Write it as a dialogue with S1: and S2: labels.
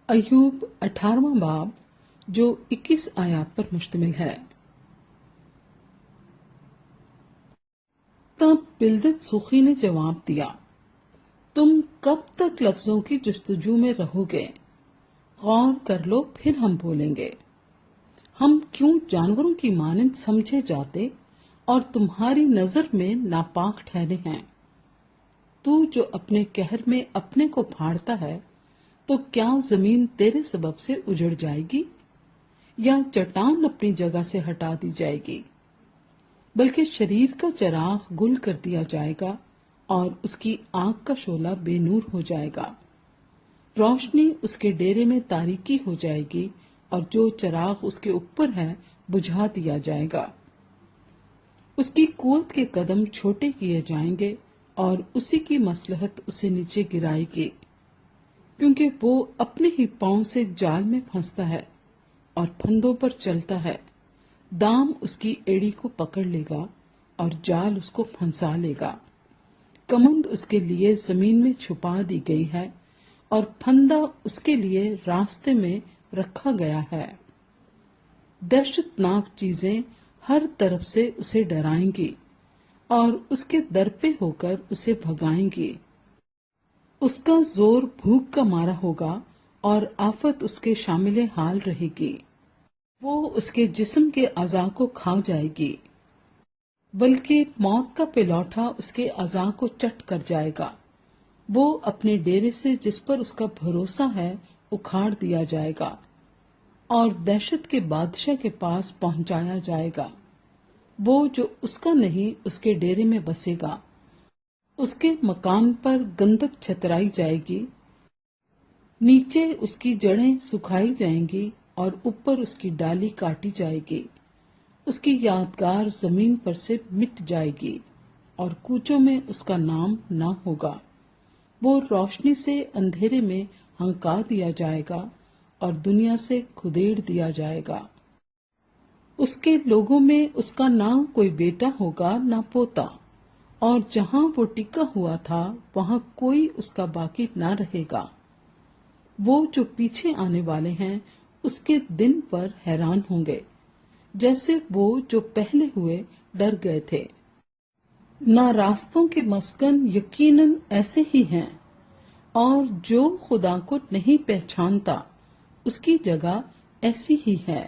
S1: ایوب 18واں باب جو 21 آیات پر مشتمل ہے۔ تب بلدت سوخی نے جواب دیا، تم کب تک لفظوں کی جستجو میں رہو گے؟ غور کر لو پھر ہم بولیں گے۔ ہم کیوں جانوروں کی مانند سمجھے جاتے اور تمہاری نظر میں ناپاک ٹھہرے ہیں؟ تو جو اپنے قہر میں اپنے کو پھاڑتا ہے تو کیا زمین تیرے سبب سے اجڑ جائے گی یا چٹان اپنی جگہ سے ہٹا دی جائے گی؟ بلکہ شریر کا چراغ گل کر دیا جائے گا اور اس کی آنکھ کا شعلہ بے نور ہو جائے گا۔ روشنی اس کے ڈیرے میں تاریکی ہو جائے گی اور جو چراغ اس کے اوپر ہے بجھا دیا جائے گا۔ اس کی قوت کے قدم چھوٹے کیے جائیں گے اور اسی کی مصلحت اسے نیچے گرائے گی، کیونکہ وہ اپنے ہی پاؤں سے جال میں پھنستا ہے اور پھندوں پر چلتا ہے۔ دام اس کی ایڑی کو پکڑ لے گا اور جال اس کو پھنسا لے گا۔ کمند اس کے لیے زمین میں چھپا دی گئی ہے اور پھندا اس کے لیے راستے میں رکھا گیا ہے۔ دہشت ناک چیزیں ہر طرف سے اسے ڈرائیں گی اور اس کے در پہ ہو کر اسے بھگائیں گی۔ اس کا زور بھوک کا مارا ہوگا اور آفت اس کے شامل حال رہے گی۔ وہ اس کے جسم کے اعضاء کو کھا جائے گی، بلکہ موت کا پلوٹھا اس کے اعضاء کو چٹ کر جائے گا۔ وہ اپنے ڈیرے سے جس پر اس کا بھروسہ ہے اکھاڑ دیا جائے گا اور دہشت کے بادشاہ کے پاس پہنچایا جائے گا۔ وہ جو اس کا نہیں اس کے ڈیرے میں بسے گا، اس کے مکان پر گندک چھترائی جائے گی، نیچے اس کی جڑیں سکھائی جائیں گی اور اوپر اس کی ڈالی کاٹی جائے گی۔ اس کی یادگار زمین پر سے مٹ جائے گی اور کوچوں میں اس کا نام نہ ہوگا۔ وہ روشنی سے اندھیرے میں ہنکا دیا جائے گا اور دنیا سے کھدیڑ دیا جائے گا۔ اس کے لوگوں میں اس کا نہ کوئی بیٹا ہوگا نہ پوتا، اور جہاں وہ ٹکا ہوا تھا وہاں کوئی اس کا باقی نہ رہے گا۔ وہ جو پیچھے آنے والے ہیں اس کے دن پر حیران ہوں گے، جیسے وہ جو پہلے ہوئے ڈر گئے تھے۔ نا راستوں کے مسکن یقیناً ایسے ہی ہیں، اور جو خدا کو نہیں پہچانتا اس کی جگہ ایسی ہی ہے۔